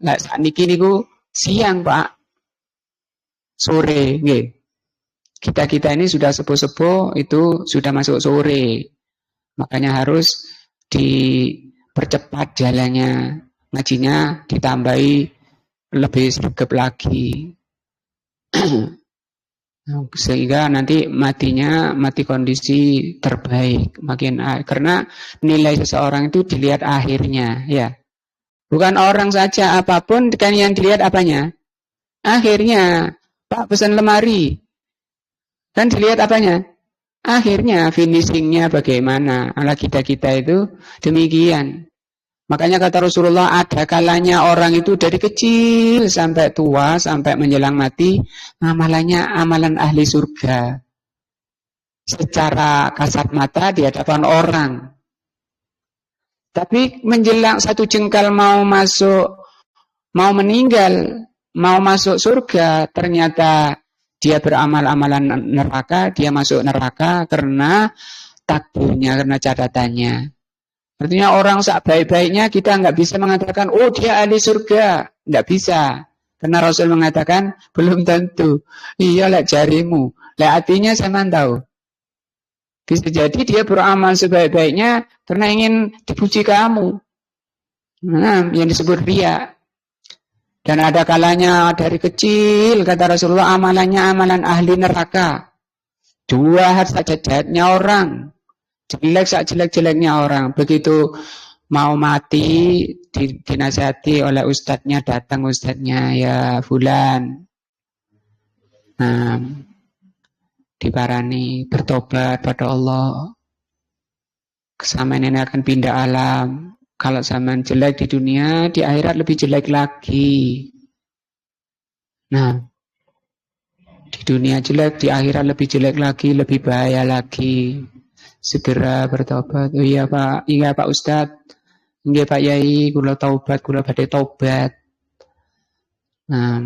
Nah, saat ini siang Pak, sore, nggih. Kita ini sudah sepuh-sepuh, itu sudah masuk sore. Makanya harus dipercepat jalannya, ngajinya ditambahi lebih sergap lagi. Sehingga nanti mati kondisi terbaik, karena nilai seseorang itu dilihat akhirnya, ya. Bukan orang saja, apapun kan yang dilihat apanya? Akhirnya. Pak pesan lemari. Kan dilihat apanya? Akhirnya, finishingnya bagaimana? Ala kita itu demikian. Makanya kata Rasulullah, ada kalanya orang itu dari kecil sampai tua, sampai menjelang mati, amalannya amalan ahli surga. Secara kasat mata di hadapan orang. Tapi menjelang satu jengkal mau meninggal, mau masuk surga, ternyata dia beramal amalan neraka, dia masuk neraka karena takdirnya, karena catatannya. Artinya orang sebaik-baiknya kita nggak bisa mengatakan, oh dia ahli surga. Nggak bisa. Karena Rasul mengatakan, belum tentu. Iya lah jarimu. Lah hatinya saya tahu. Bisa jadi dia beramal sebaik-baiknya karena ingin dipuji kamu. Nah, yang disebut riya. Dan ada kalanya dari kecil, kata Rasulullah, amalannya amalan ahli neraka. Dua saja jahatnya orang. Jelek-jeleknya orang. Begitu mau mati, dinasihati oleh ustadznya, datang ustadznya, ya fulan. Nah, diparani, bertobat pada Allah. Kesamaan ini akan pindah alam. Kalau zaman jelek di dunia, di akhirat lebih jelek lagi. Nah, di dunia jelek, di akhirat lebih jelek lagi, lebih bahaya lagi. Segera bertobat. Oh iya Pak Ustadz. Nggih Pak Yai, kula taubat, kula badhe taubat. Nah,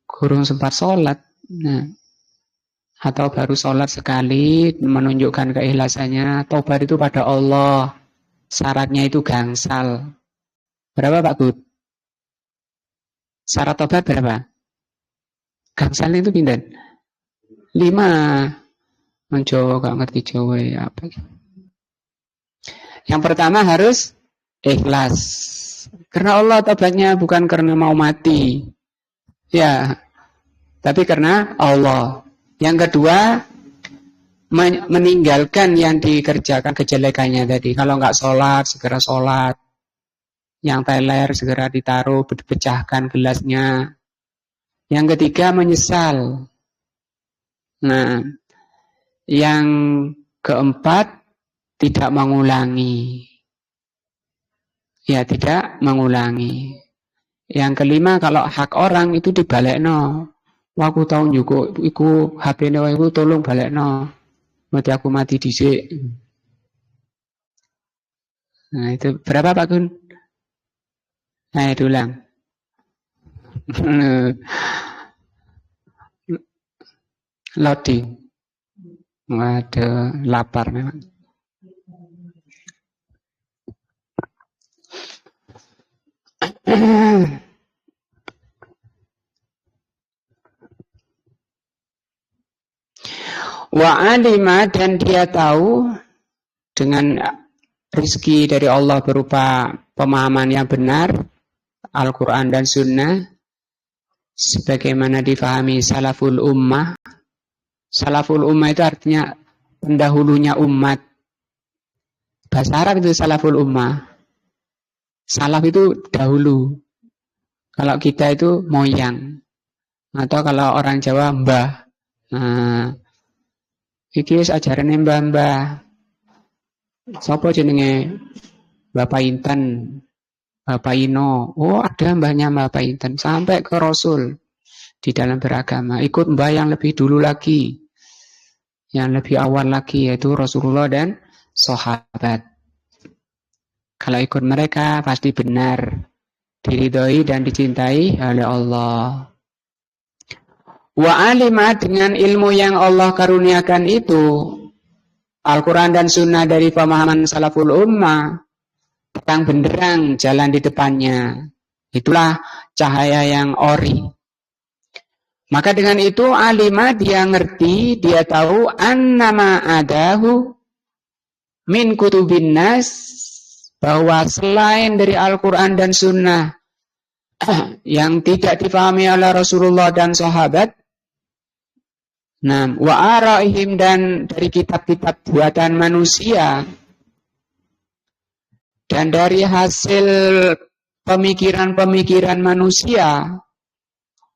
kurang sempat sholat. Nah, atau baru sholat sekali menunjukkan keikhlasannya. Taubat itu pada Allah. Syaratnya itu gangsal. Berapa Pak Gud? Syarat taubat berapa? Gangsalnya itu pindah 5. Jawa gak ngerti Jawa ya apa. Yang pertama harus ikhlas. Karena Allah tobatnya bukan karena mau mati. Ya, tapi karena Allah. Yang kedua, meninggalkan yang dikerjakan kejelekannya tadi. Kalau nggak sholat, segera sholat. Yang teler, segera ditaruh, pecahkan gelasnya. Yang ketiga, menyesal. Nah, yang keempat, tidak mengulangi. Ya, tidak mengulangi. Yang kelima, kalau hak orang itu dibalekno. Aku tahu juga, iku HP-ne iku tolong balekno. Mati aku mati dhisik. Nah, itu berapa Pak Gun? Nah, itu ulang. Loading. Waduh, lapar memang. Wa alima, dan dia tahu dengan rezeki dari Allah berupa pemahaman yang benar Al-Quran dan Sunnah sebagaimana difahami salaful ummah. Salaful ummah itu artinya pendahulunya umat. Bahasa Arab itu salaful ummah. Salaf itu dahulu. Kalau kita itu moyang. Atau kalau orang Jawa mbah. Nah, iki ajarannya mbah-mbah. Sapa jenenge? Bapak Inten, Bapak Ino. Oh, ada mbahnya Bapak Inten sampai ke Rasul di dalam beragama. Ikut mbah yang lebih dulu lagi. Yang lebih awal lagi yaitu Rasulullah dan sahabat. Kalau ikut mereka pasti benar, diridhoi dan dicintai oleh Allah. Wa alima, dengan ilmu yang Allah karuniakan itu, Al-Quran dan Sunnah dari pemahaman salaful ummah, terang benderang jalan di depannya. Itulah cahaya yang ori. Maka dengan itu alima, dia ngerti, dia tahu annama adahu min kutubin nas, bahwa selain dari Al-Quran dan Sunnah yang tidak dipahami oleh Rasulullah dan sahabat, nah, wa araihim, dan dari kitab-kitab buatan manusia, dan dari hasil pemikiran-pemikiran manusia,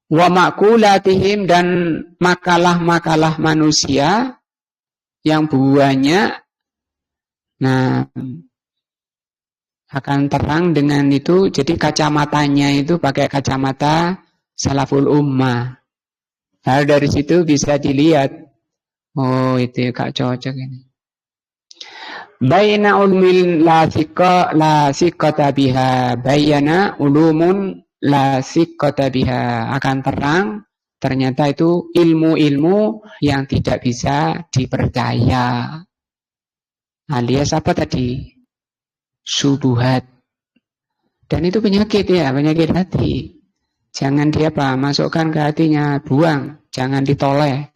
wa makulatihim, dan makalah-makalah manusia yang banyak, nah, akan terang dengan itu. Jadi kacamatanya itu pakai kacamata salaful ummah. Lalu dari situ bisa dilihat, oh itu gak cocok ini. Bayna ulumil la siqata biha, bayana ulumun la siqata biha, akan terang ternyata itu ilmu-ilmu yang tidak bisa dipercaya. Alias apa tadi? Subuhat. Dan itu penyakit ya, penyakit hati. Jangan dia masukkan ke hatinya, buang, jangan ditoleh.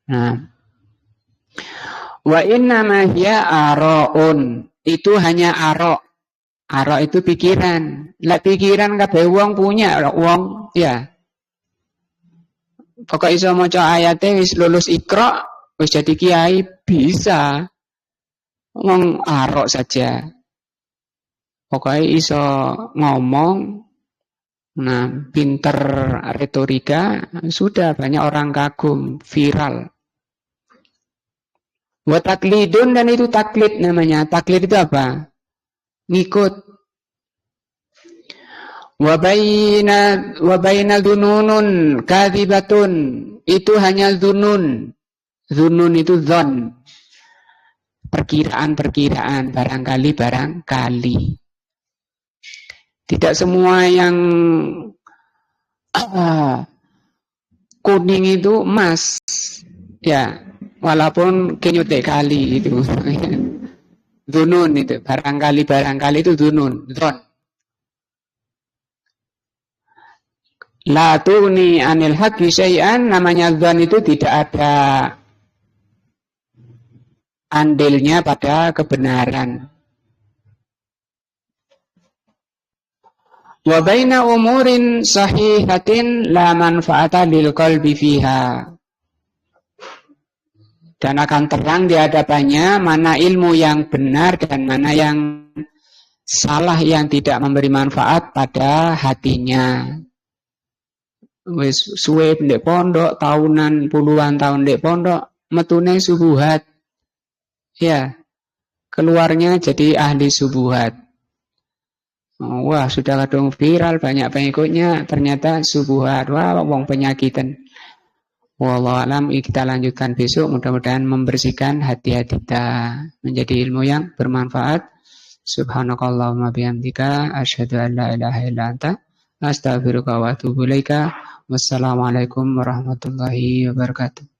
Nah, wa inna ma hiya araun, itu hanya arok. Arok itu pikiran. Lah pikiran kabeh wong punya, wong ya. Pokok iso maca ayate wis lulus Iqra, wis jadi kiai bisa. Ngomong arok saja. Pokoknya iso ngomong, nah pinter retorika, sudah banyak orang kagum, viral. Wa taklidun, dan itu taklid namanya. Taklid itu apa? Ngikut. Wa baina dununun kadhibatun, itu hanya dunun. Dunun itu dzon. Perkiraan-perkiraan, barangkali. Tidak semua yang kuning itu emas. Ya, walaupun kenyute kali itu. Dunun itu, barangkali itu dunun, dzon. La tuni anil haqqi syai'an, namanya dzon itu tidak ada andilnya pada kebenaran. Wa baina umurin sahihatin la manfaata lil qalbi fiha. Dan akan terang di hadapannya mana ilmu yang benar dan mana yang salah yang tidak memberi manfaat pada hatinya. Wis suwe ndek pondok tahunan puluhan tahun ndek pondok metune subuhat. Ya, keluarnya jadi ahli subuhat. Wah, sudah kadung viral, banyak pengikutnya, ternyata subuhat. Wah, wong penyakitan. Wallahu alam, kita lanjutkan besok. Mudah-mudahan membersihkan hati-hati kita menjadi ilmu yang bermanfaat. Subhanakallahumma bihamdika asyhadu an la ilaha illa anta astaghfiruka wa atubu ilaika. Wassalamualaikum warahmatullahi wabarakatuh.